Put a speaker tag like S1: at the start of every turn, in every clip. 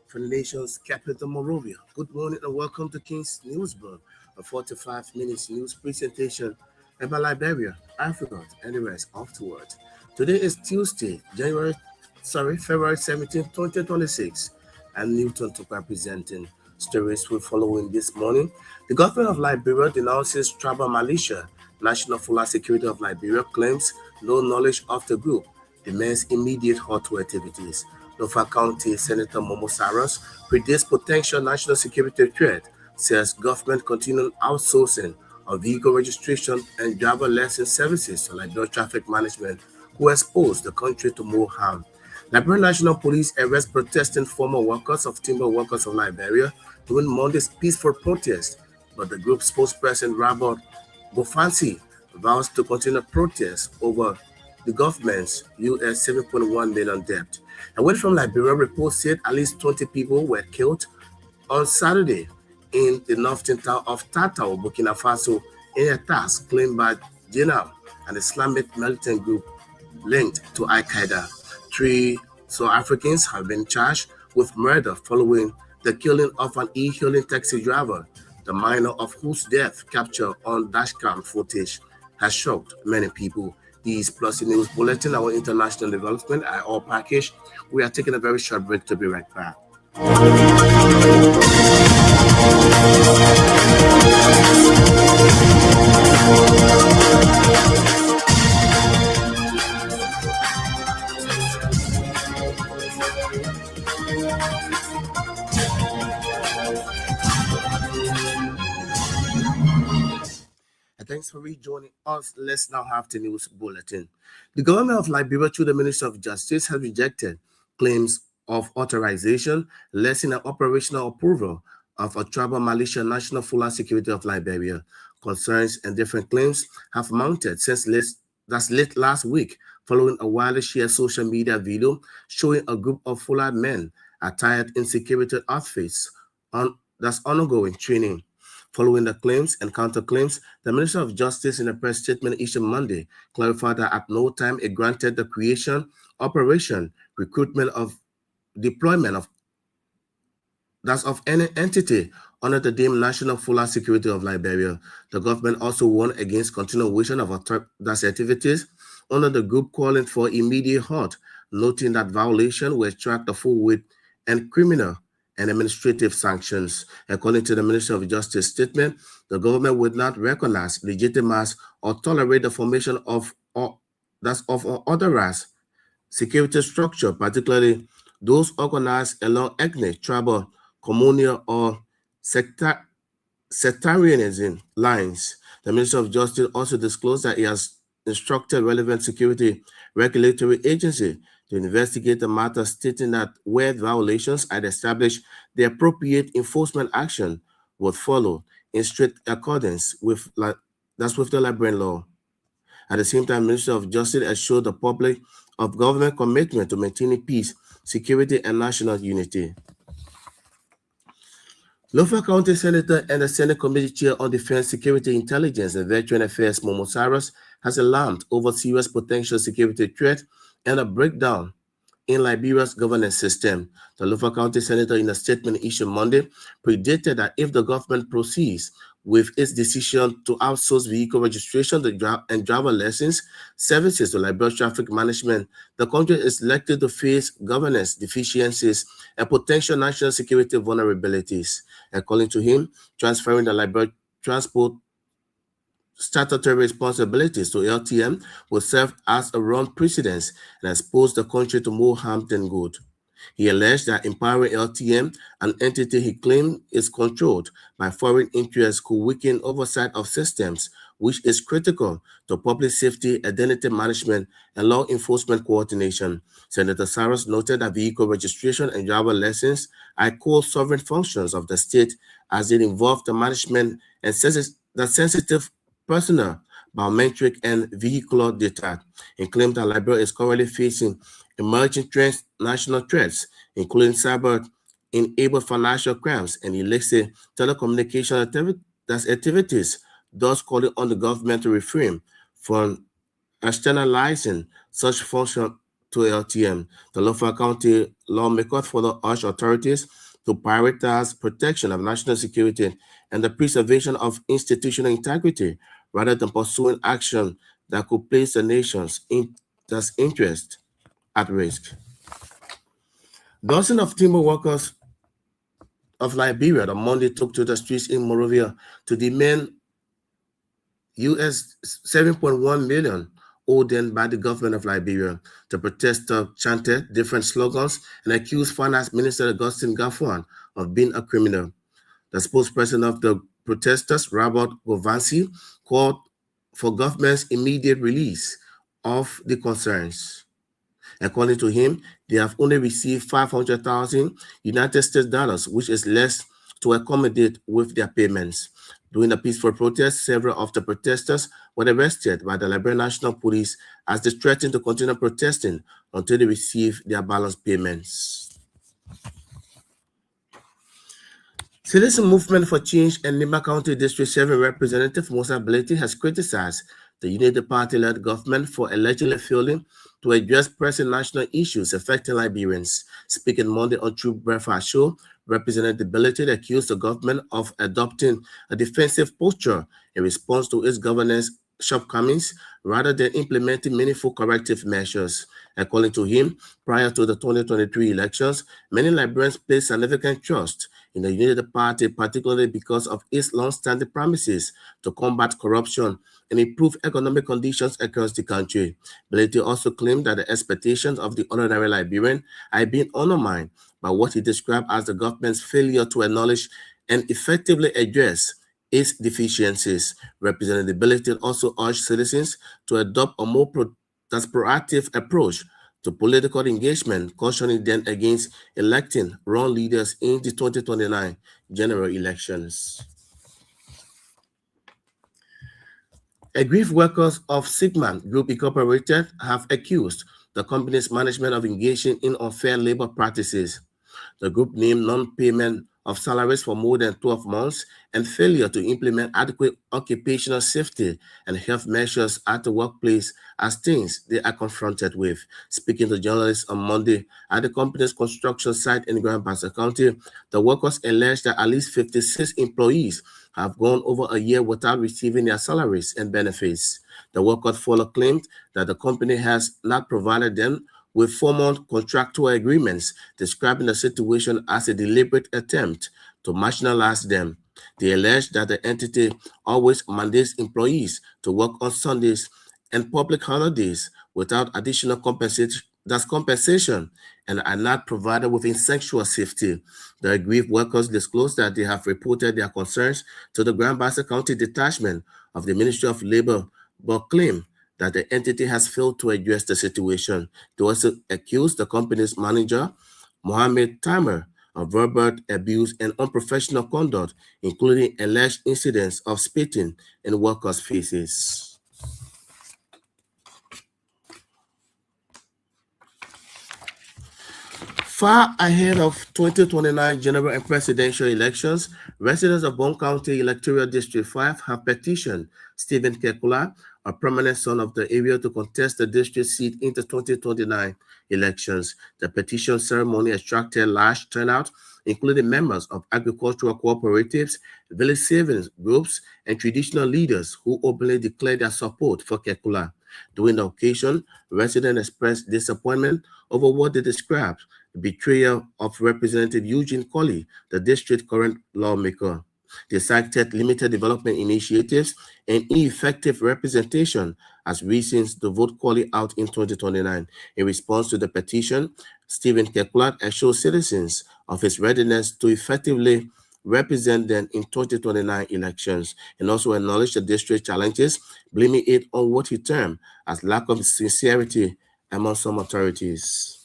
S1: From the nation's capital, Monrovia. Good morning and welcome to King's Newsroom, a 45 minutes news presentation about Liberia, Africa, and the rest afterwards. Today is Tuesday, February 17, 2026, and Newton to representing stories we're following this morning. The government of Liberia denounces tribal militia. National Fuller Security of Liberia claims no knowledge of the group, demands immediate halt to activities. Lofa County Senator Momo Saros predicts potential national security threat, says government continuing outsourcing of vehicle registration and driver license services to Liberia Traffic Management, who exposed the country to more harm. Liberia National Police arrest protesting former workers of Timber Workers of Liberia during Monday's peaceful protest, but the group's spokesperson Robert Bofansi vows to continue protests over the government's US $7.1 million debt. Away from Liberia, reports said at least 20 people were killed on Saturday in the northern town of Tatao, Burkina Faso, in attacks claimed by Jinam, an Islamic militant group linked to Al-Qaeda. 3 South Africans have been charged with murder following the killing of an e-hailing taxi driver, the minor of whose death captured on dashcam footage has shocked many people. These plus the news bulletin, our international development are all packaged. We are taking a very short break to be right back. Thanks for rejoining us. Let's now have the news bulletin. The government of Liberia, through the Ministry of Justice, has rejected claims of authorization, lessening and operational approval of a tribal militia National Fuller Security of Liberia. Concerns and different claims have mounted since late last week, following a widely shared social media video showing a group of Fuller men attired in security outfits that's ongoing training. Following the claims and counterclaims, the Minister of Justice in a press statement issued Monday clarified that at no time it granted the creation, operation, recruitment of deployment of any entity under the deemed National Fuller Security of Liberia. The government also warned against continuation of those activities under the group calling for immediate halt, noting that violation will attract the full weight and criminal and administrative sanctions. According to the Ministry of Justice statement, the government would not recognize, legitimize, or tolerate the formation of unauthorized security structure, particularly those organized along ethnic, tribal, communal, or sectarianism lines. The Ministry of Justice also disclosed that it has instructed relevant security regulatory agency to investigate the matter, stating that where violations are established, the appropriate enforcement action would follow in strict accordance with the Liberian law. At the same time, the Ministry of Justice assured the public of government commitment to maintaining peace, security, and national unity. Lofa County Senator and the Senate Committee Chair on Defense, Security, Intelligence, and Veteran Affairs, Momo Saros, has alarmed over serious potential security threat and a breakdown in Liberia's governance system. The Lofa County Senator, in a statement issued Monday, predicted that if the government proceeds with its decision to outsource vehicle registration and driver license services to Liberia Traffic Management, the country is likely to face governance deficiencies and potential national security vulnerabilities. According to him, transferring the Liberia Transport statutory responsibilities to LTM will serve as a wrong precedent and expose the country to more harm than good. He alleged that empowering LTM, an entity he claimed is controlled by foreign interests, could weaken oversight of systems, which is critical to public safety, identity management, and law enforcement coordination. Senator Saros noted that vehicle registration and driver license are core sovereign functions of the state as it involve the management and the sensitive personal, biometric, and vehicular data. He claimed that Liberia is currently facing emerging national threats, including cyber-enabled financial crimes and illicit telecommunication activities, thus calling on the government to refrain from externalizing such to LTM. The Lofa County lawmakers further urged authorities to prioritize protection of national security and the preservation of institutional integrity rather than pursuing action that could place the nation's interest at risk. Dozens of timber workers of Liberia on Monday took to the streets in Monrovia to demand US 7.1 million owed them by the government of Liberia. The protesters chanted different slogans and accused Finance Minister Augustine Gaffwan of being a criminal. The spokesperson of the protesters, Robert Govansi, called for government's immediate release of the concerns. According to him, they have only received 500,000 United States dollars, which is less to accommodate with their payments. During the peaceful protest, several of the protesters were arrested by the Liberian National Police as they threatened to continue protesting until they receive their balance payments. Citizen Movement for Change and Nima County District 7 Representative Musa Bleti has criticized the Unity Party-led government for allegedly failing to address pressing national issues affecting Liberians. Speaking Monday on True Breakfast Show, Representative Bleti accused the government of adopting a defensive posture in response to its governance shortcomings rather than implementing meaningful corrective measures. According to him, prior to the 2023 elections, many Liberians placed significant trust in the Unity Party, particularly because of its long-standing promises to combat corruption and improve economic conditions across the country. Bleti also claimed that the expectations of the ordinary Liberian are being undermined by what he described as the government's failure to acknowledge and effectively address its deficiencies. Representative Bleti also urged citizens to adopt a more proactive approach to political engagement, cautioning them against electing wrong leaders in the 2029 general elections. Aggrieved workers of Sigma Group Incorporated have accused the company's management of engaging in unfair labor practices. The group named non-payment of salaries for more than 12 months and failure to implement adequate occupational safety and health measures at the workplace as things they are confronted with. Speaking to journalists on Monday at the company's construction site in Grand Bassa County, the workers alleged that at least 56 employees have gone over a year without receiving their salaries and benefits. The workers further claimed that the company has not provided them with formal contractual agreements, describing the situation as a deliberate attempt to marginalize them. They allege that the entity always mandates employees to work on Sundays and public holidays without additional compensation and are not provided with essential safety. The aggrieved workers disclosed that they have reported their concerns to the Grand Bassa County Detachment of the Ministry of Labor, but claim that the entity has failed to address the situation. They also accused the company's manager, Mohammed Tamer, of verbal abuse and unprofessional conduct, including alleged incidents of spitting in workers' faces. Far ahead of 2029 general and presidential elections, residents of Broom County Electoral District 5 have petitioned Stephen Kekula, a prominent son of the area, to contest the district seat in the 2029 elections. The petition ceremony attracted large turnout, including members of agricultural cooperatives, village savings groups, and traditional leaders who openly declared their support for Kekula. During the occasion, residents expressed disappointment over what they described the betrayal of Representative Eugene Colley, the district's current lawmaker. They cited limited development initiatives and ineffective representation as reasons to vote Colley out in 2029. In response to the petition, Stephen Kekula assured citizens of his readiness to effectively represent them in 2029 elections, and also acknowledged the district challenges, blaming it on what he termed as lack of sincerity among some authorities.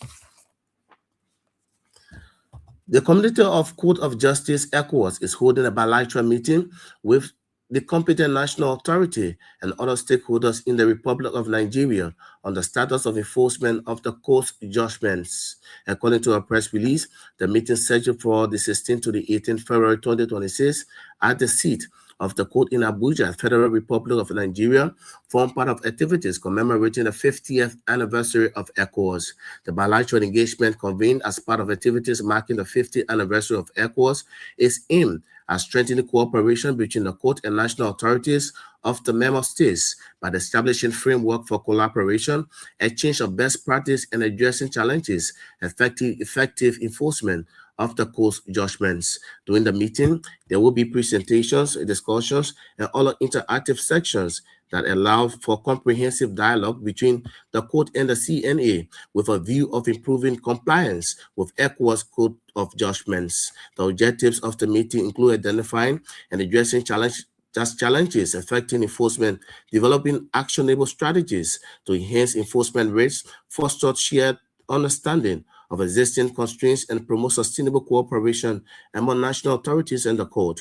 S1: The Committee of Court of Justice, ECOWAS, is holding a bilateral meeting with the competent national authority and other stakeholders in the Republic of Nigeria on the status of enforcement of the court's judgments. According to a press release, the meeting scheduled for the 16th to the 18th February 2026 at the seat of the court in Abuja, Federal Republic of Nigeria, form part of activities commemorating the 50th anniversary of ECOWAS. The bilateral engagement convened as part of activities marking the 50th anniversary of ECOWAS is aimed at strengthening cooperation between the court and national authorities of the member states by establishing framework for collaboration, exchange of best practice, and addressing challenges, effective enforcement of the court's judgments. During the meeting, there will be presentations, discussions, and other interactive sections that allow for comprehensive dialogue between the court and the CNA with a view of improving compliance with ECOWAS Code of Judgments. The objectives of the meeting include identifying and addressing challenges affecting enforcement, developing actionable strategies to enhance enforcement rates, foster shared understanding of existing constraints, and promote sustainable cooperation among national authorities and the court.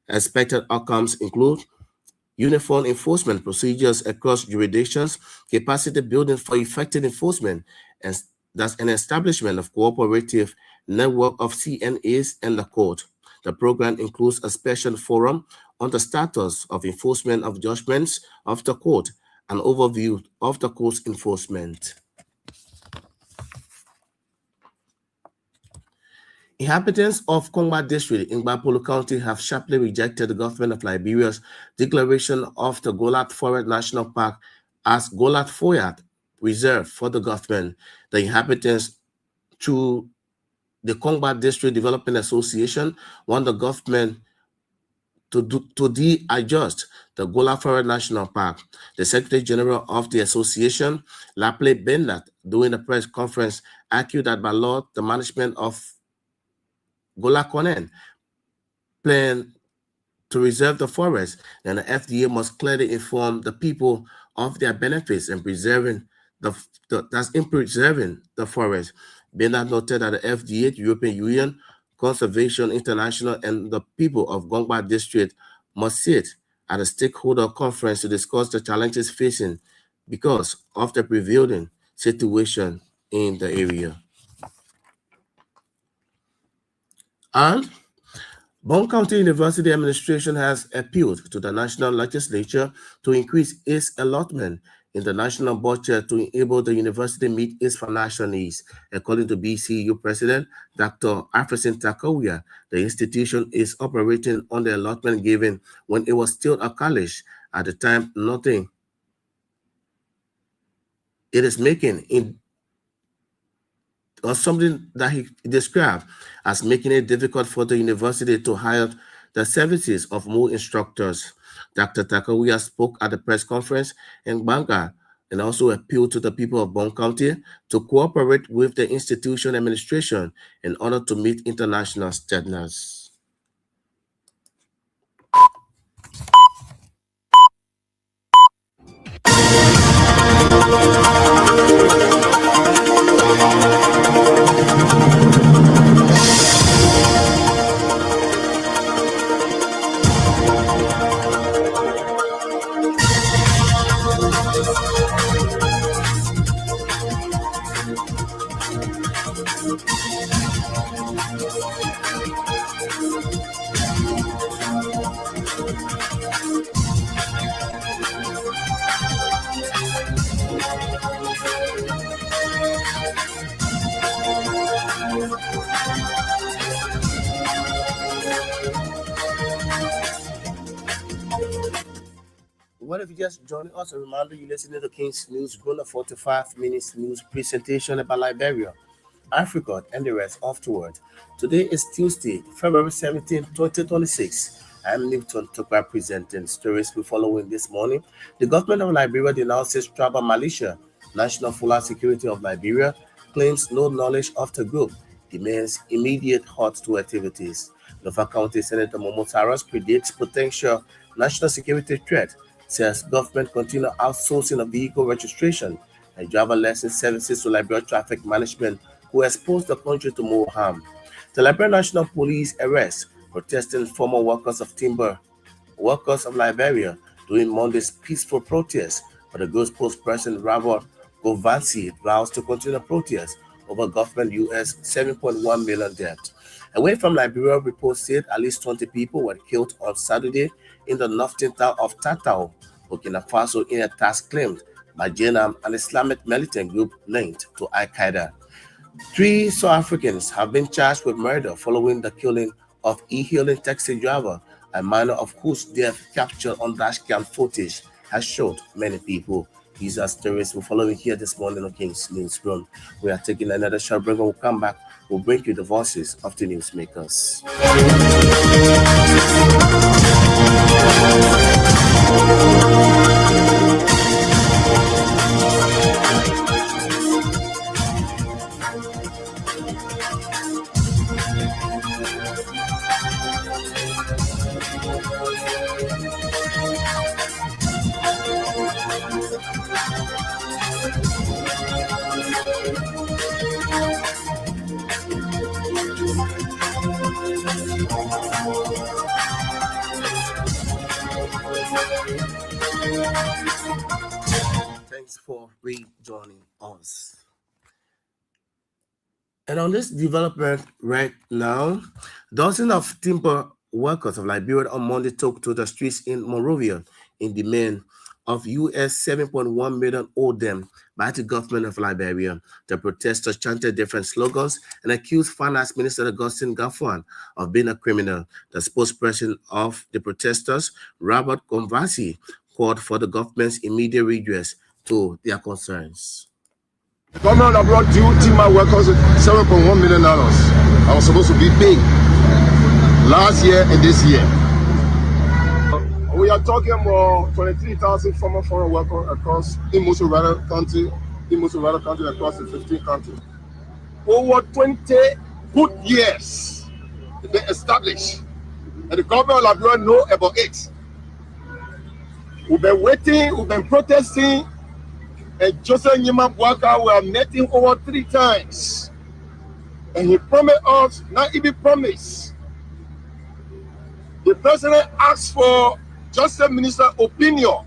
S1: Expected outcomes include uniform enforcement procedures across jurisdictions, capacity building for effective enforcement, and thus an establishment of cooperative network of CNAs and the court. The program includes a special forum on the status of enforcement of judgments of the court, an overview of the court's enforcement. Inhabitants of Kongba District in Gbapolo County have sharply rejected the government of Liberia's declaration of the Golat Forest National Park as Golat Foyat Reserve for the government. The inhabitants, through the Kongba District Development Association, want the government to de-adjust the Golat Forest National Park. The Secretary General of the association, Laple Bendat, during a press conference, argued that by law, the management of Gola Konen plan to reserve the forest, then the FDA must clearly inform the people of their benefits in preserving the forest. Bernard noted that the FDA, the European Union, Conservation International, and the people of Gongba District must sit at a stakeholder conference to discuss the challenges facing because of the prevailing situation in the area. And Broom County University Administration has appealed to the National Legislature to increase its allotment in the national budget to enable the university meet its financial needs. According to BCU President Dr. Afresen Takawia, the institution is operating on the allotment given when it was still a college. At the time, nothing it is making in or something that he described as making it difficult for the university to hire the services of more instructors. Dr. Takawia spoke at the press conference in Banga and also appealed to the people of Broom County to cooperate with the institution administration in order to meet international standards. What if you just joining us? A reminder, you're listening to King's News, Broom, a 45 minutes news presentation about Liberia, Africa, and the rest afterward. Today is Tuesday, February 17, 2026. I'm Newton Tukwa presenting stories we following this morning. The government of Liberia denounces tribal militia. National Fuller Security of Liberia claims no knowledge of the group, demands immediate halt to activities. Nova County Senator Momo Taras predicts potential national security threat, says government continue outsourcing of vehicle registration and driver license services to Liberia traffic management who expose the country to more harm. The Liberia National Police arrests protesting former workers of timber, workers of Liberia during Monday's peaceful protest, but the Ghost Post President Robert Govansi vows to continue protest over government US $7.1 million debt. Away from Liberia, reports said at least 20 people were killed on Saturday in the northern town of Tatao, Burkina Faso, in attacks claimed by JNAM, an Islamic militant group linked to Al-Qaeda. 3 South Africans have been charged with murder following the killing of e-hailing taxi driver, a minor of whose death captured on dashcam footage has showed many people. These are stories we're following here this morning on King's Newsroom. We are taking another short break. When we come back, we'll bring you the voices of the newsmakers. Thanks for rejoining us. And on this development right now, dozens of timber workers of Liberia on Monday took to the streets in Monrovia in demand of US 7.1 million owed them by the government of Liberia. The protesters chanted different slogans and accused Finance Minister Augustine Gaffwan of being a criminal. The spokesperson of the protesters, Robert Convasi, called for the government's immediate redress to their concerns.
S2: The government abroad due timber workers $7.1 million. I was supposed to be paid last year and this year. We are talking about 23,000 former foreign workers across in most of the country, across the 15 countries. Over 20 good years they established, and the government of Liberia know about it. We've been waiting, we've been protesting, and Joseph Nyima Bwaka, we have met him over 3 times, and he promised us, not even promised. The president asked for Justice Minister's opinion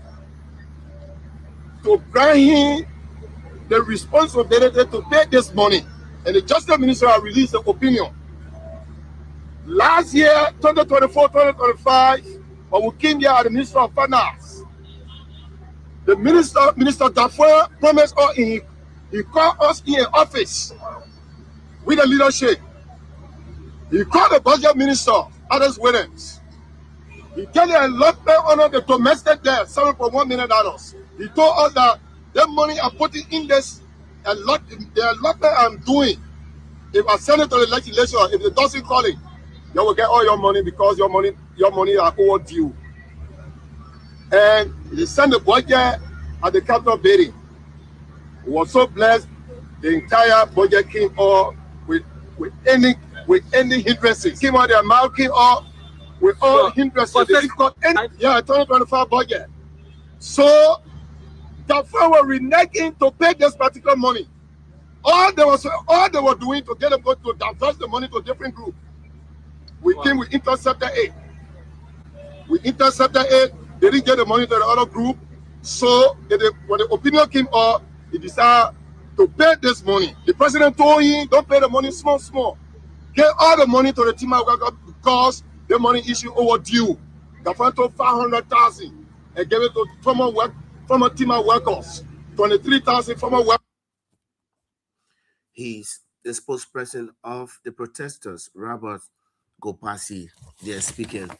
S2: to grant him the responsibility to pay this money, and the Justice Minister has released the opinion. Last year, 2024-2025, when we came here at the Minister of Finance, the Minister Gaffwan promised us, he called us in office with the leadership. He called the Budget Minister, Adams Williams. He told the allotment under the domestic debt, $7.1 million. He told us that the money I'm putting in this, the allotment I'm doing, if I send it to the legislature, if it doesn't call it, you will get all your money because your money are overdue. And they sent the budget at the capital building. We were so blessed, the entire budget came up with any hindrances. Came out the amount came up with all hindrances. Yeah, 2025 budget. So the firm were reneging to pay this particular money. All they were doing to get them to divert the money to a different group. We intercepted it. They didn't get the money to the other group. So when the opinion came up, he decided to pay this money. The president told him, don't pay the money small. Get all the money to the timber workers because the money issue overdue. Government took 500,000 and gave it to former timber workers. 23,000 former workers.
S1: He's the spokesperson of the protesters, Robert Gopasi. They're speaking.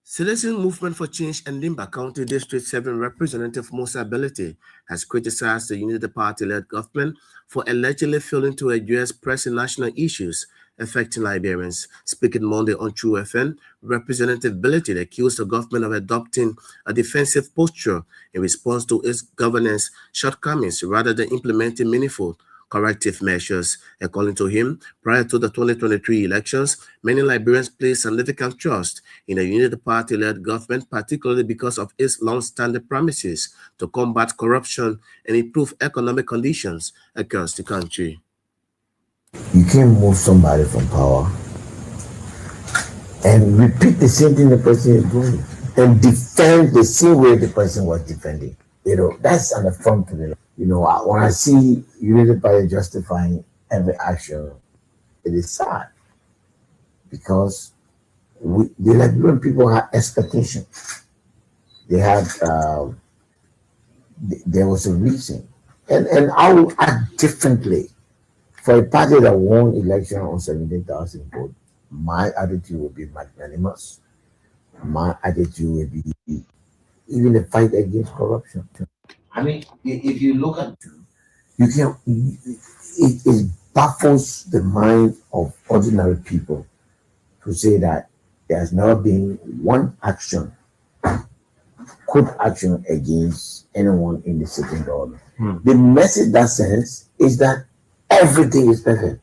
S1: Citizen Movement for Change and Limba County District 7 Representative Musa Ability has criticized the Unity Party-led government for allegedly failing to address pressing national issues affecting Liberians. Speaking Monday on True FM, Representative Ability accused the government of adopting a defensive posture in response to its governance shortcomings rather than implementing meaningful corrective measures. According to him, prior to the 2023 elections, many Liberians placed significant trust in the Unity Party-led government, particularly because of its long-standing promises to combat corruption and improve economic conditions across the country.
S3: You can't move somebody from power and repeat the same thing the person is doing and defend the same way the person was defending. That's an affront to me. When I see Unity Party justifying every action, it is sad. because the Liberian people had expectation. They had there was a reason, and I will act differently. For a party that won election on 17,000 votes, my attitude will be magnanimous. My attitude will be even a fight against corruption. I mean, if you look at you can it baffles the mind of ordinary people to say that there's never been one action, good action against anyone in the sitting government. The message that sends is that everything is perfect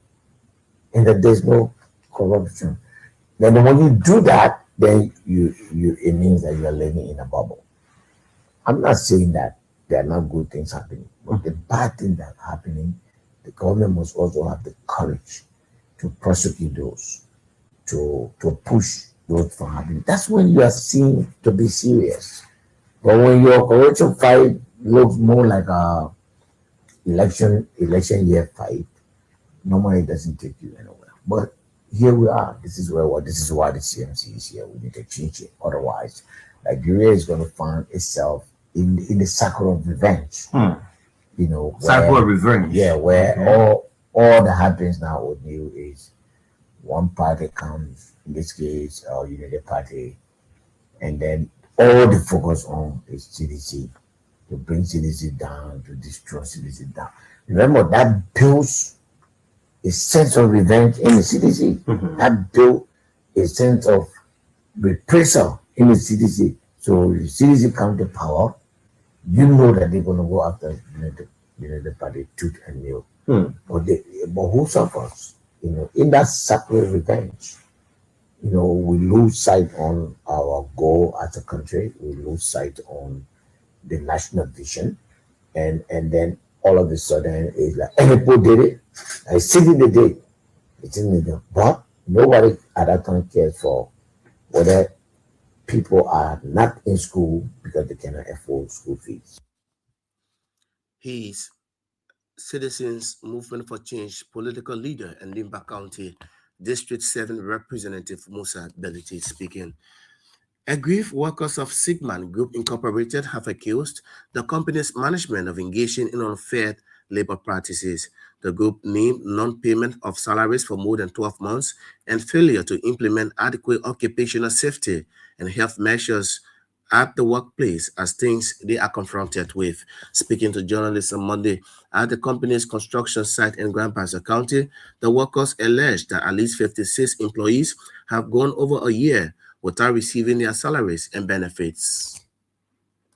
S3: and that there's no corruption. Then when you do that, then you it means that you're living in a bubble. I'm not saying that there are not good things happening, but the bad things that are happening, the government must also have the courage to prosecute those, to push those from happening. That's when you are seen to be serious. But when your corruption fight looks more like a election year fight, normally it doesn't take you anywhere. But here we are. This is why the CMC is here. We need to change it. Otherwise, Nigeria is going to find itself in the circle of revenge. You know,
S4: cycle of revenge.
S3: Yeah, where all that happens now with you is one party comes, in this case, Unity Party, and then all the focus on is CDC, to bring CDC down, to destroy CDC down. Remember, that builds a sense of revenge in the CDC. That built a sense of reprisal in the CDC. So the CDC come to power, you know that they're going to go after the party tooth and nail. But who suffers? You know, in that circle of revenge, you know, we lose sight on our goal as a country. We lose sight on the national vision, and then all of a sudden it's like people did it. I see they did. It's in the but nobody at that time cares for whether people are not in school because they cannot afford school fees.
S1: He's Citizens Movement for Change political leader and Limba County District 7 Representative Musa Beliti speaking. Aggrieved workers of Sigman Group Incorporated have accused the company's management of engaging in unfair labor practices. The group named non-payment of salaries for more than 12 months and failure to implement adequate occupational safety and health measures at the workplace as things they are confronted with. Speaking to journalists on Monday at the company's construction site in Grand Pastor County, the workers alleged that at least 56 employees have gone over a year without receiving their salaries and benefits.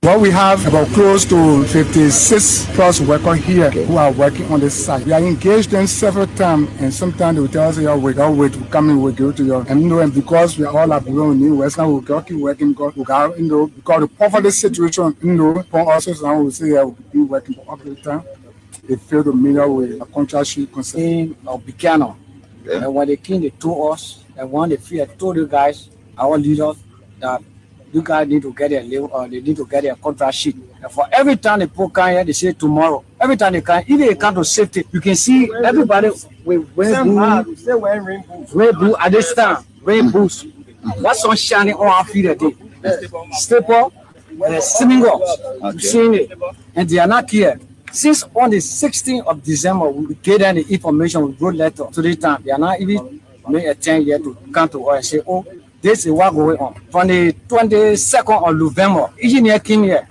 S5: Well, we have about close to 56 plus workers here who are working on this site. We are engaged them several times, and sometimes they will tell us, we don't wait to come in, we go to your, and because we are all at Broom in West, now we got keep working because the poverty situation, for us, now we say, we'll be working for all the time. They fail to meet up with a contract sheet concerning Buchanan. And when they came, they told us, and when they feel, I told you guys, our leaders, that you guys need to get their level, or they need to get their contract sheet. And for every time they put can here, they say tomorrow. Every time they can, even they come to safety, you can see everybody with rain blue at this time, rain boots. What's on shining on our feet a day? Staple and swimming ups. You've seen it. And they are not here. Since on the 16th of December, we gave them the information, we wrote letter to the time. They are not even made a 10 year to come to us and say, oh, this is what going on. From the 22nd of November, engineer came here.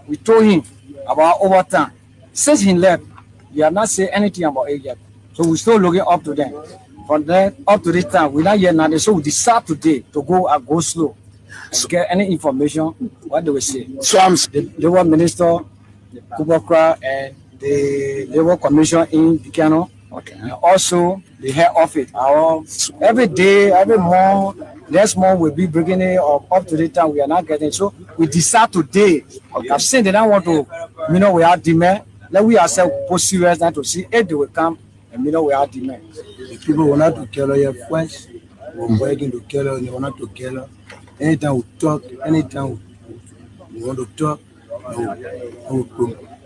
S5: We told him about overtime. Since he left, they have not said anything about it yet. So we're still looking up to them. From there up to this time, we're not yet nothing. So we decide today to go slow and get any information, what they will say. So I'm the Labor Minister, Kubokra, and the Labor Commission in Buchanan. Okay. And also the head office. Every day, every month, next month we'll be bringing it up to the time we are not getting. So we decide today. Okay. I've seen they don't want to, we have demand. Let we ourselves put serious now to see if they will come and we have demand.
S6: The people will not to kill your friends. We're working to kill her, they want not to kill her. Anytime we talk, anytime we want to talk,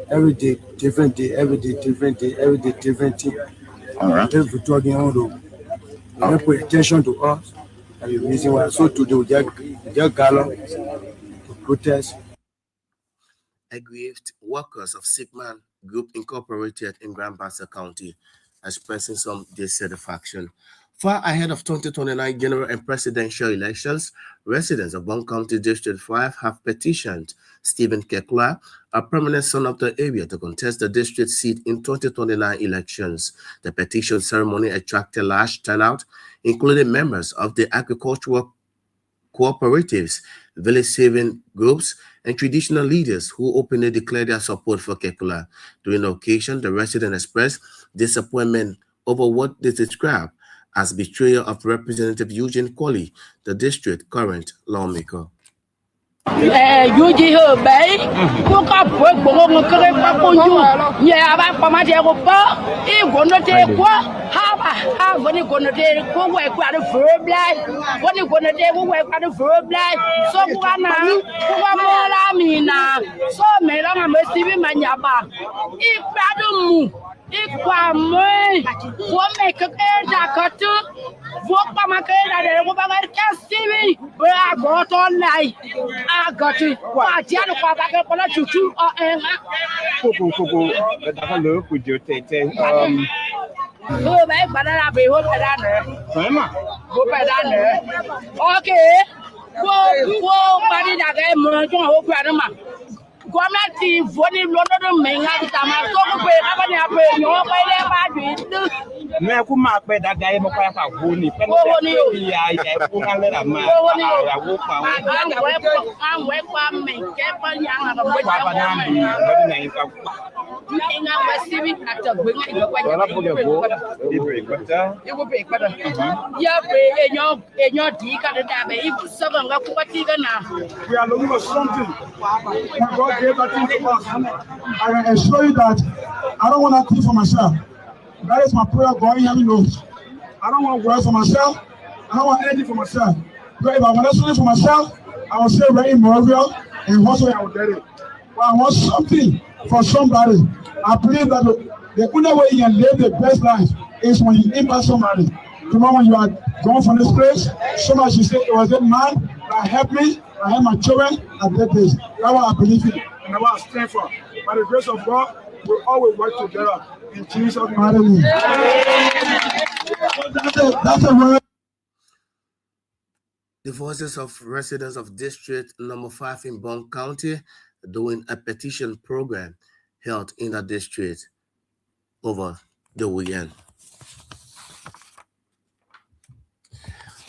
S6: every day, different day, every day, different day, every day, different thing. All right. If we're talking, we don't pay attention to us. That's the reason why. So today we just gather to protest.
S1: Aggrieved workers of Sigman Group Incorporated in Grand Bassa County expressing some dissatisfaction. Far ahead of 2029 general and presidential elections, residents of Broom County District 5 have petitioned Stephen Kekula, a permanent son of the area, to contest the district seat in 2029 elections. The petition ceremony attracted large turnout, including members of the agricultural cooperatives, village saving groups, and traditional leaders who openly declared their support for Kekula. During the occasion, the residents expressed disappointment over what they described as betrayal of Representative Eugene Kwali, the district current lawmaker.
S4: Yuji ho bay ko ka po gboro ngo kere pa ko ju ye aba pa ma de ko pa e gono te ko ha ba ha voni gono te ko we kwa de verblai voni gono te ko we kwa de verblai so ko na ko wa mo la mi na so me la ma me sibi ma nya ba I pa do mu ikwa moi wo me ke da ka tu wo pa ma ke da de ko ba ka sibi ba go to lai a go tu wa ti anu kwa ba ke ko la chuchu o en
S7: Koko da ka lo ku jo tete
S4: ho ba ba da be ho ba da ne
S7: vraiment
S4: ho ba da ne okay wo ba di da ke mo jo ho kwa na ma Gwamnati voni londo menga tama so ko pe ka bani ape nyo ko ile ba du
S7: me ku ma pe daga e mo kwa fa voni pe ya ku ka le ra ma ya wo pa
S4: an we kwa me ke pa yang ga mo
S7: kwa ba na mi ba di na in ka
S4: inga wasibi ata gbe ngai ko kwa
S7: wala bu de bo di bre ko ta
S4: e ko pe pa ya pe enyo di ka da be I so ga ku ka ti ga na
S2: We are looking for something. When God gave that thing to us, I can assure you that I don't want that thing for myself. That is my prayer. God in heaven knows. I don't want words for myself. I don't want anything for myself. But if I want something for myself, I will say very immoral and also I will get it. But I want something for somebody. I believe that the only way you can live the best life is when you impact somebody. Tomorrow when you are gone from this place, somebody should say, it was that man that helped me, I helped my children, I did this. That's what I believe in, and that's what I stand for. By the grace of God, we always work together in Jesus' mighty name. That's a word.
S1: The voices of residents of District Number 5 in Broom County doing a petition program held in the district over the weekend.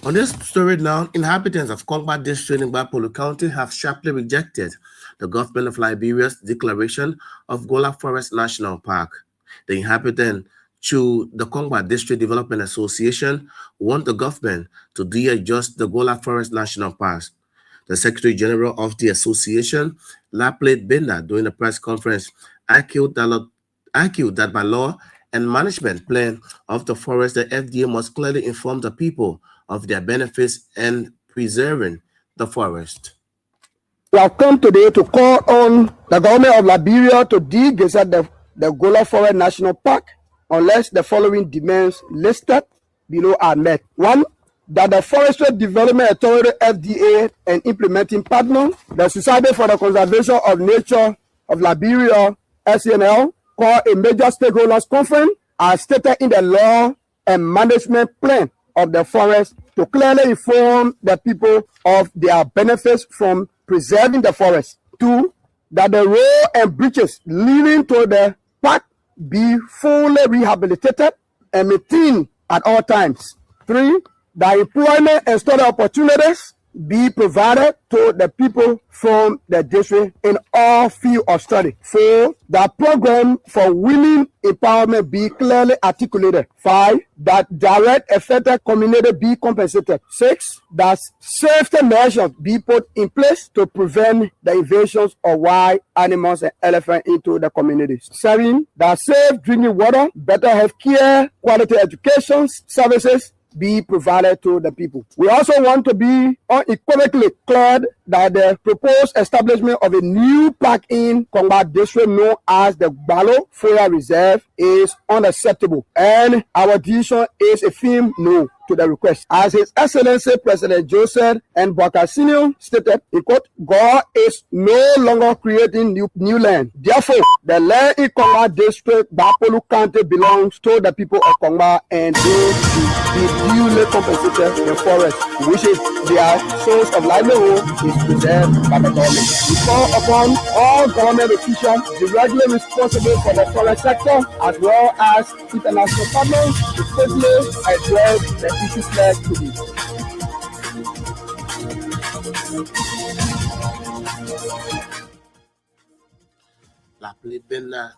S1: On this story now, inhabitants of Kongba District in Bapolo County have sharply rejected the government of Liberia's declaration of Gola Forest National Park. The inhabitants, through the Kongba District Development Association, want the government to readjust the Gola Forest National Park. The Secretary General of the association, Laplate Benda, during a press conference, argued that by law and management plan of the forest, the FDA must clearly inform the people of their benefits and preserving the forest.
S8: We have come today to call on the government of Liberia to de-gazette the Gola Forest National Park unless the following demands listed below are met. One, that the Forestry Development Authority, FDA, and implementing partner, the Society for the Conservation of Nature of Liberia, SNL, call a major stakeholders conference as stated in the law and management plan of the forest to clearly inform the people of their benefits from preserving the forest. Two, that the road and bridges leading to the park be fully rehabilitated and maintained at all times. Three, that employment and study opportunities be provided to the people from the district in all fields of study. Four, that program for women empowerment be clearly articulated. Five, that direct affected community be compensated. Six, that safety measures be put in place to prevent the invasions of wild animals and elephants into the communities. Seven, that safe drinking water, better health care, quality education services be provided to the people. We also want to be unequivocally clear that the proposed establishment of a new park in Kongba District known as the Balo Foya Reserve is unacceptable, and our decision is a firm no to the request. As His Excellency President Joseph N. Boakai stated, in quote, God is no longer creating new land. Therefore, the land in Kongma district, Bapolu County, belongs to the people of Kongma, and they should be duly compensated the forest, which is their source of livelihood, is preserved by the government. We call upon all government officials directly responsible for the forest sector, as well as international partners, to quickly address the issues led to this.
S1: Lapli Bella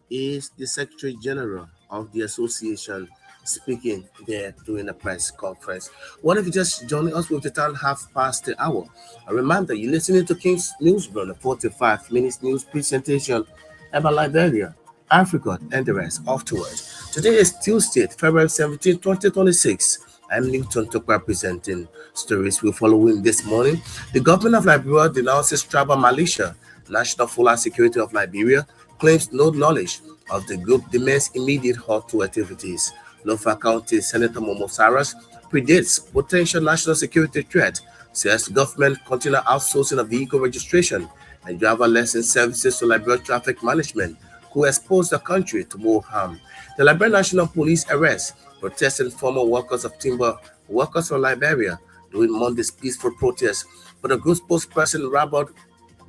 S1: is the Secretary General of the association, speaking there during a press conference. What if you just joining us with the time 1:30? A reminder, you're listening to King's Newsroom, a 45 minutes news presentation about Liberia, Africa, and the rest afterwards. Today is Tuesday, February 17, 2026. I'm Newton Tokwa presenting stories we're following this morning. The government of Liberia denounces tribal militia. National Fuller Security of Liberia claims no knowledge of the group demands immediate halt to activities. Lofa County Senator Momo Saras predicts potential national security threat, says government continue outsourcing of vehicle registration and driver license services to Liberia Traffic Management, who exposed the country to more harm. The Liberia National Police arrests protesting former workers of timber workers from Liberia during Monday's peaceful protest, but the group's spokesperson Robert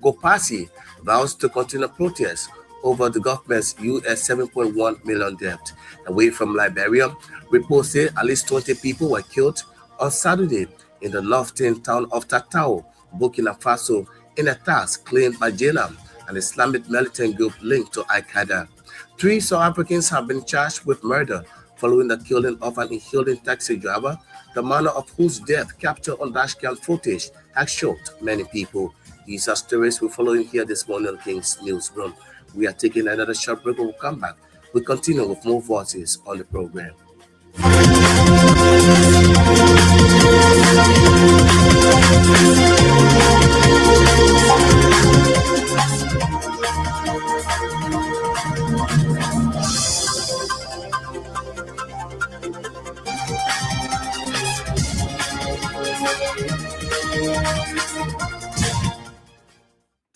S1: Gopasi vows to continue protests over the government's US $7.1 million debt. Away from Liberia, reports say at least 20 people were killed on Saturday in the northern town of Tatao, Burkina Faso, in attacks claimed by Jenam, an Islamic militant group linked to Al-Qaeda. 3 South Africans have been charged with murder following the killing of an Hilden taxi driver, the manner of whose death captured on dashcam footage has shocked many people. These are stories we're following here this morning on King's Newsroom. We are taking another short break, but we'll come back. We continue with more voices on the program.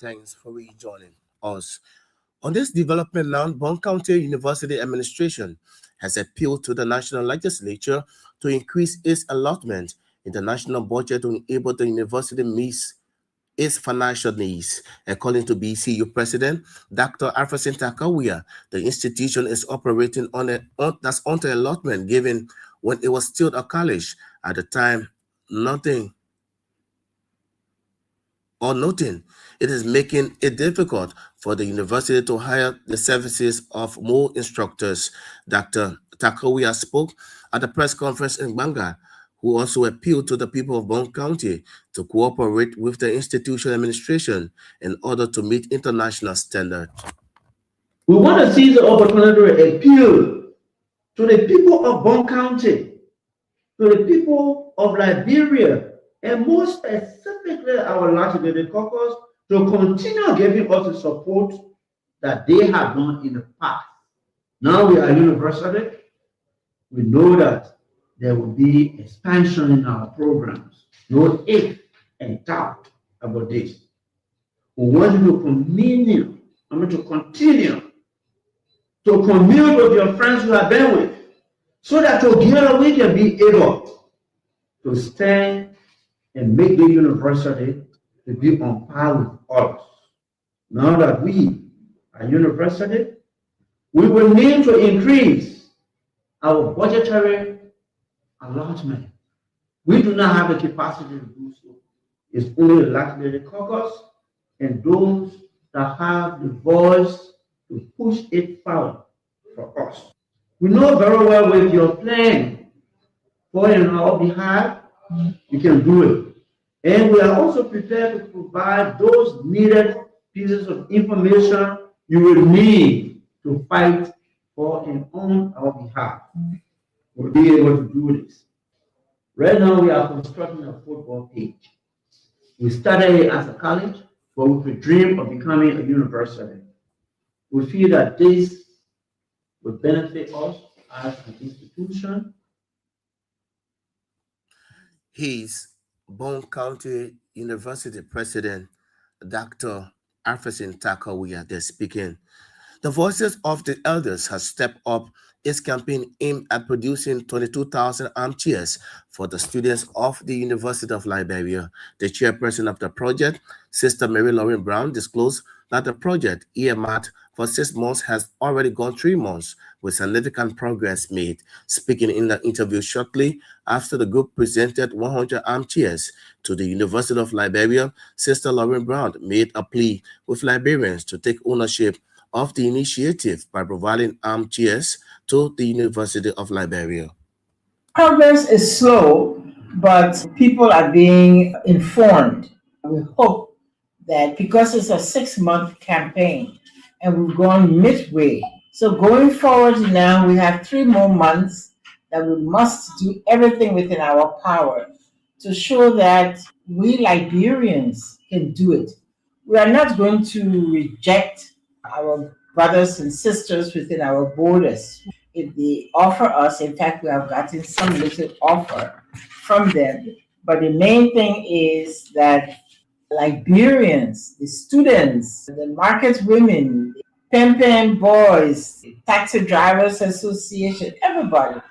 S1: Thanks for rejoining us. On this development now, Broom County University Administration has appealed to the National Legislature to increase its allotment in the national budget to enable the university meet its financial needs. According to BCU President Dr. Alfredson Takawia, the institution is operating on under allotment given when it was still a college. At the time, nothing. It is making it difficult for the university to hire the services of more instructors. Dr. Takawia spoke at a press conference in Banga, who also appealed to the people of Broom County to cooperate with the institution administration in order to meet international standards.
S9: We want to seize the opportunity to appeal to the people of Broom County, to the people of Liberia, and more specifically our Latin caucus, to continue giving us the support that they have done in the past. Now we are university. We know that there will be expansion in our programs. No if and doubt about this. We want you to continue to commune with your friends you have been with, so that together we can be able to stand and make the university to be on par with us. Now that we are university, we will need to increase our budgetary allotment. We do not have the capacity to do so. It's only the caucus and those that have the voice to push it forward for us. We know very well with your plan for on our behalf, you can do it. And we are also prepared to provide those needed pieces of information you will need to fight for and on our behalf. We'll be able to do this. Right now, we are constructing a football pitch. We started it as a college, but we could dream of becoming a university. We feel that this would benefit us as an institution.
S1: His Bone County University President, Dr. Alfredson Taka, we are there speaking. The Voices of the Elders has stepped up its campaign aimed at producing 22,000 armchairs for the students of the University of Liberia. The chairperson of the project, Sister Mary Lauren Brown, disclosed that the project, earmarked for 6 months, has already gone 3 months with significant progress made. Speaking in the interview shortly after the group presented 100 armchairs to the University of Liberia, Sister Lauren Brown made a plea with Liberians to take ownership of the initiative by providing armchairs to the University of Liberia.
S10: Progress is slow, but people are being informed. We hope that because it's a 6-month campaign and we've gone midway, so going forward now we have 3 more months that we must do everything within our power to show that we Liberians can do it. We are not going to reject our brothers and sisters within our borders. If they offer us, in fact, we have gotten some little offer from them. But the main thing is that Liberians, the students, the market women, the pimping boys, the taxi drivers association, everybody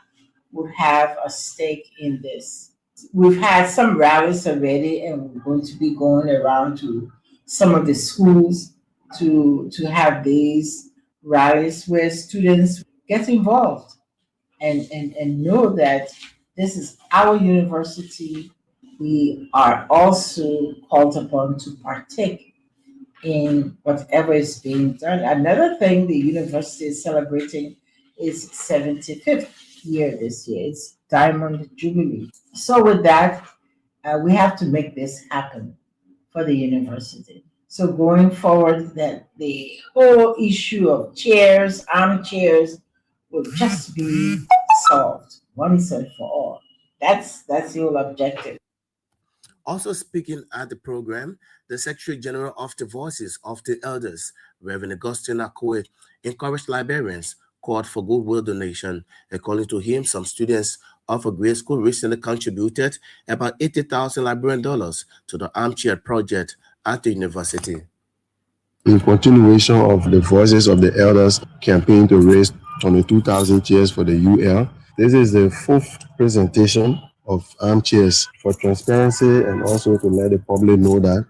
S10: would have a stake in this. We've had some rallies already, and we're going to be going around to some of the schools to have these rallies where students get involved and know that this is our university. We are also called upon to partake in whatever is being done. Another thing the university is celebrating is 75th year this year. It's Diamond Jubilee. So with that, we have to make this happen for the university. So going forward, that the whole issue of chairs, armchairs, will just be solved once and for all. That's the whole objective.
S1: Also speaking at the program, the Secretary General of the Voices of the Elders, Reverend Augustine Akwe, encouraged Liberians, called for goodwill donation. According to him, some students of a grade school recently contributed about 80,000 Liberian dollars to the armchair project at the university.
S2: In continuation of the Voices of the Elders campaign to raise 22,000 chairs for the UL, this is the 4th presentation of armchairs for transparency and also to let the public know that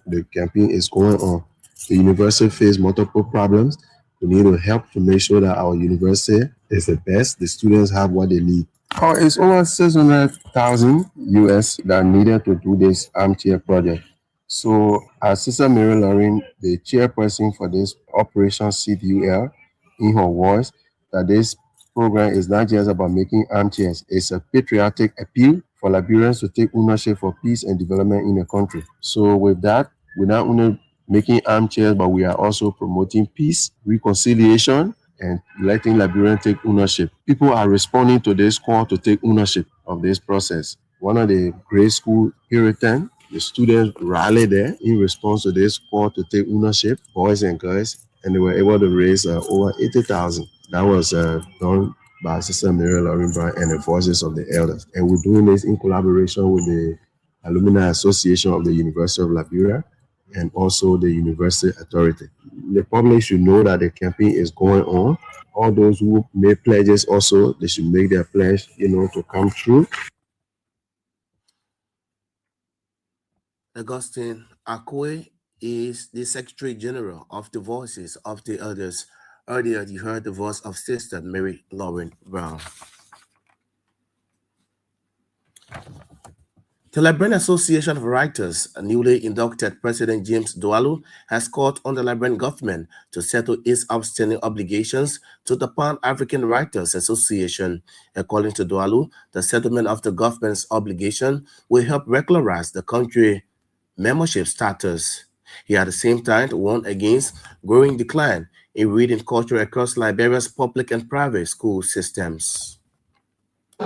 S2: the campaign is going on. The university faces multiple problems. We need to help to make sure that our university is the best. The students have what they need. It's over 600,000 US that needed to do this armchair project. So, as Sister Mary Lauren, the chairperson for this Operation CDUL, in her words, that this program is not just about making armchairs, it's a patriotic appeal for Liberians to take ownership for peace and development in the country. So, with that, we're not only making armchairs, but we are also promoting peace, reconciliation, and letting Liberians take ownership. People are responding to this call to take ownership of this process. One of the grade school, Puritan, the students rallied there in response to this call to take ownership, boys and girls, and they were able to raise over 80,000. That was done by Sister Mary Lauren Brown and the Voices of the Elders. And we're doing this in collaboration with the Alumni Association of the University of Liberia and also the University Authority. The public should know that the campaign is going on. All those who made pledges also, they should make their pledge, to come through.
S1: Augustine Akwe is the Secretary General of the Voices of the Elders. Earlier, you heard the voice of Sister Mary Lauren Brown. The Liberian Association of Writers, a newly inducted President James Dualu, has called on the Liberian government to settle its outstanding obligations to the Pan-African Writers Association. According to Dualu, the settlement of the government's obligation will help regularize the country membership status. He at the same time warned against growing decline in reading culture across Liberia's public and private school systems.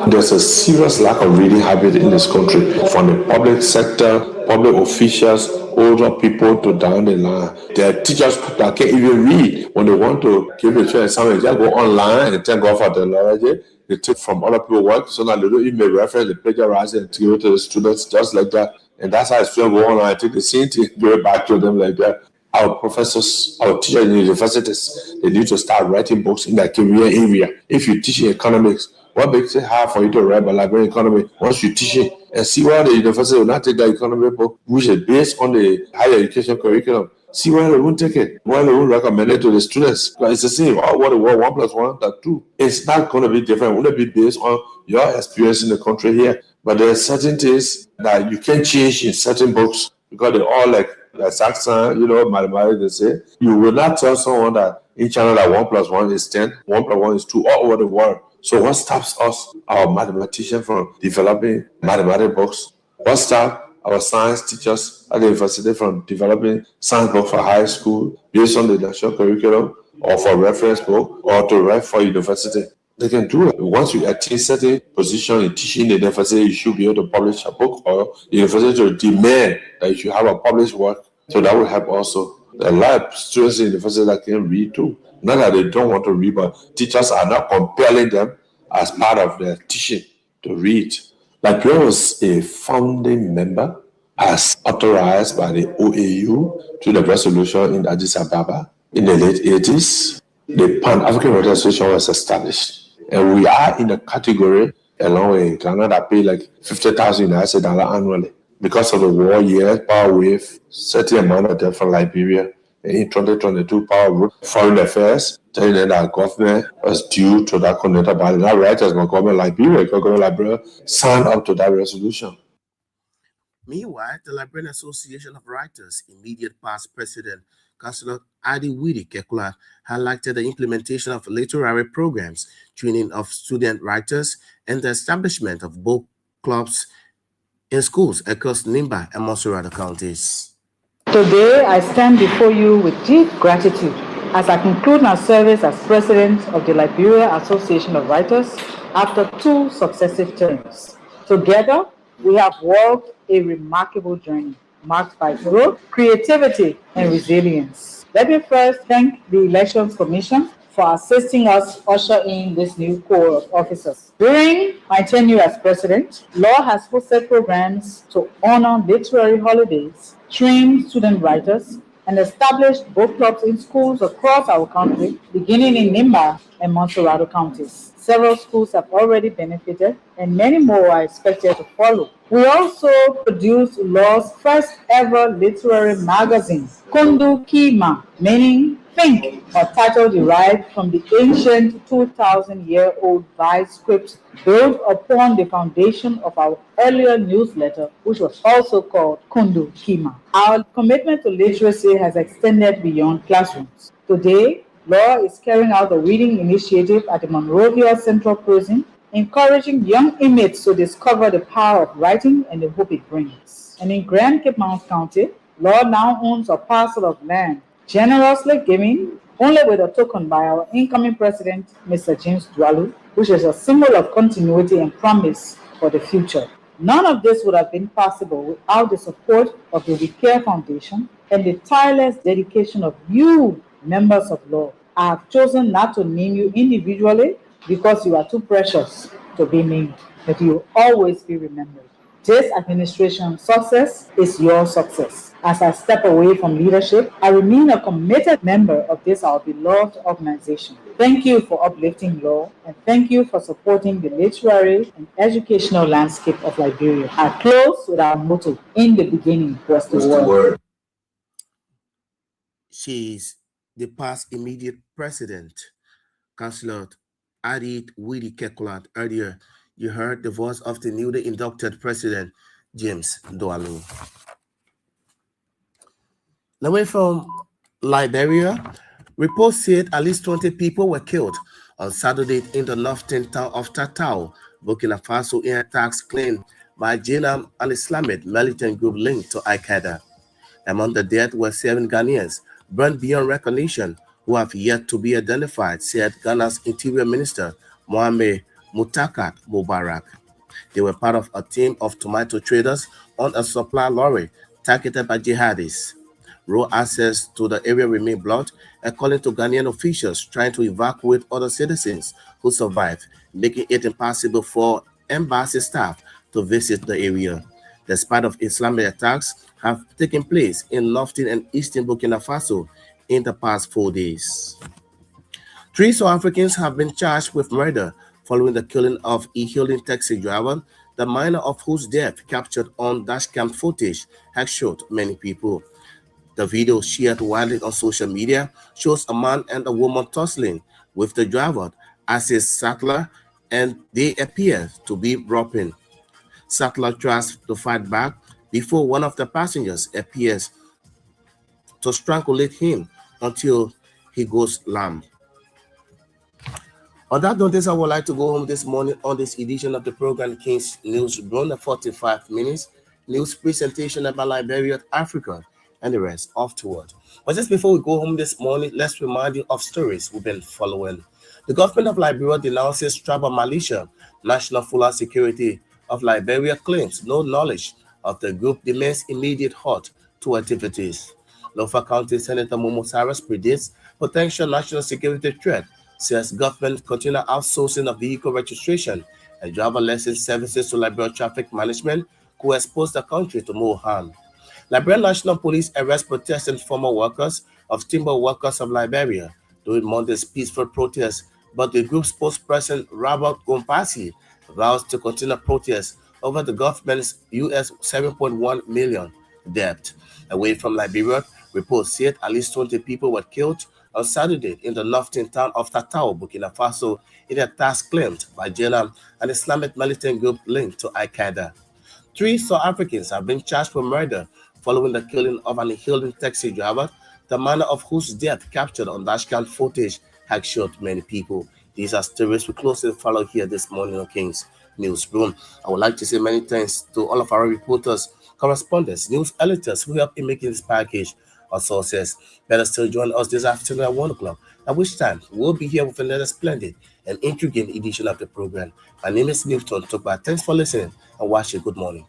S11: There's a serious lack of reading habit in this country, from the public sector, public officials, older people to down the line. There are teachers that can't even read. When they want to give a child exam, they just go online and thank God for technology. They take from other people's work so that they don't even reference, they plagiarize and give it to the students just like that. And that's how students go online. I take the same thing, give it back to them like that. Our professors, our teachers in universities, they need to start writing books in their career area. If you teach economics, what makes it hard for you to write a library economy? Once you teach it and see why the university will not take that economy book, which is based on the higher education curriculum. See why they won't take it, why they won't recommend it to the students. But it's the same. Oh, what the word 1 + 1 = 2. It's not going to be different. It won't be based on your experience in the country here. But there are certain things that you can change in certain books because they're all like Saxon, mathematics. They say you will not tell someone that in China that 1 + 1 is 10, 1 + 1 is 2 all over the world. So what stops us, our mathematicians, from developing mathematics books? What stops our science teachers at the university from developing science books for high school based on the national curriculum or for reference book or to write for university? They can do it. Once you attain certain position in teaching the university, you should be able to publish a book, or the university to demand that you should have a published work. So that will help also. There are a lot of students in the university that can read too. Not that they don't want to read, but teachers are not compelling them as part of their teaching to read. Liberia was a founding member as authorized by the OAU to the resolution in Addis Ababa in the late 80s. The Pan-African Writers Association was established. And we are in a category, along with Ghana, that pay like $50,000 annually. Because of the war year, power wave, certain amount of debt from Liberia. In 2022, Power Foreign Affairs telling them that government was due to that continental body. That writers, my government Liberia signed up to that resolution.
S1: Meanwhile, the Liberian Association of Writers, immediate past president, Councillor Adi Widi Kekula, highlighted the implementation of literary programs, training of student writers, and the establishment of book clubs in schools across Nimba and Monserrate counties.
S12: Today, I stand before you with deep gratitude as I conclude my service as president of the Liberia Association of Writers after 2 successive terms. Together, we have walked a remarkable journey marked by growth, creativity, and resilience. Let me first thank the Elections Commission for assisting us usher in this new corps of officers. During my tenure as president, law has hosted programs to honor literary holidays, train student writers, and established book clubs in schools across our country, beginning in Nimba and Monserrate counties. Several schools have already benefited, and many more are expected to follow. We also produced Law's first ever literary magazine, Kundu Kima, meaning think, a title derived from the ancient 2,000-year-old vice script built upon the foundation of our earlier newsletter, which was also called Kundu Kima. Our commitment to literacy has extended beyond classrooms. Today, Law is carrying out a reading initiative at the Monrovia Central Prison, encouraging young inmates to discover the power of writing and the hope it brings. And in Grand Cape Mount County, Law now owns a parcel of land generously given only with a token by our incoming president, Mr. James Dwalu, which is a symbol of continuity and promise for the future. None of this would have been possible without the support of the WeCare Foundation and the tireless dedication of you, members of Law. I have chosen not to name you individually because you are too precious to be named, but you will always be remembered. This administration's success is your success. As I step away from leadership, I remain a committed member of this our beloved organization. Thank you for uplifting Law, and thank you for supporting the literary and educational landscape of Liberia. I close with our motto, in the beginning was the word.
S1: She's the past immediate president, Councillor Adit Widi Kekula. Earlier, you heard the voice of the newly inducted president, James Dwalu. Away from Liberia, reports said at least 20 people were killed on Saturday in the northern town of Tatao, Burkina Faso, in attacks claimed by Jinam al-Islamid militant group linked to Al-Qaeda. Among the dead were 7 Ghanaians, burned beyond recognition, who have yet to be identified, said Ghana's Interior Minister, Mohamed Mutakat Mubarak. They were part of a team of tomato traders on a supply lorry targeted by jihadis. Road access to the area remained blocked, according to Ghanaian officials trying to evacuate other citizens who survived, making it impossible for embassy staff to visit the area. The spate of Islamic attacks have taken place in northern and eastern Burkina Faso in the past 4 days. 3 South Africans have been charged with murder following the killing of a Hailing taxi driver, the manner of whose death captured on dashcam footage has shocked many people. The video shared widely on social media shows a man and a woman tussling with the driver as his saddler, and they appear to be romping. Sattler tries to fight back before one of the passengers appears to strangulate him until he goes limp. On that notice, I would like to go home this morning on this edition of the program King's News Run, 45 minutes news presentation about Liberia, Africa, and the rest afterward. But just before we go home this morning, let's remind you of stories we've been following. The government of Liberia denounces tribal militia. National Fuller Security of Liberia claims no knowledge of the group demands immediate halt to activities. Lofa County Senator Momo Cyrus predicts potential national security threat, says government continue outsourcing of vehicle registration and driver license services to Liberia Traffic Management could expose the country to more harm. Liberian National Police arrest protesting former workers of Timber Workers of Liberia during Monday's peaceful protest, but the group's spokesperson Robert Gompasi vows to continue protests over the government's US 7.1 million debt. Away from Liberia, reports said at least 20 people were killed on Saturday in the northern town of Tatao, Burkina Faso, in attacks claimed by Jenam, an Islamic militant group linked to Al-Qaeda. 3 South Africans have been charged for murder following the killing of an Hailing taxi driver, the manner of whose death captured on dashcam footage has shocked many people. These are stories we closely follow here this morning on King's Newsroom. I would like to say many thanks to all of our reporters, correspondents, news editors who helped in making this package our sources. Better still join us this afternoon at 1 o'clock, at which time we'll be here with another splendid and intriguing edition of the program. My name is Newton Tokba. Thanks for listening and watch it. Good morning.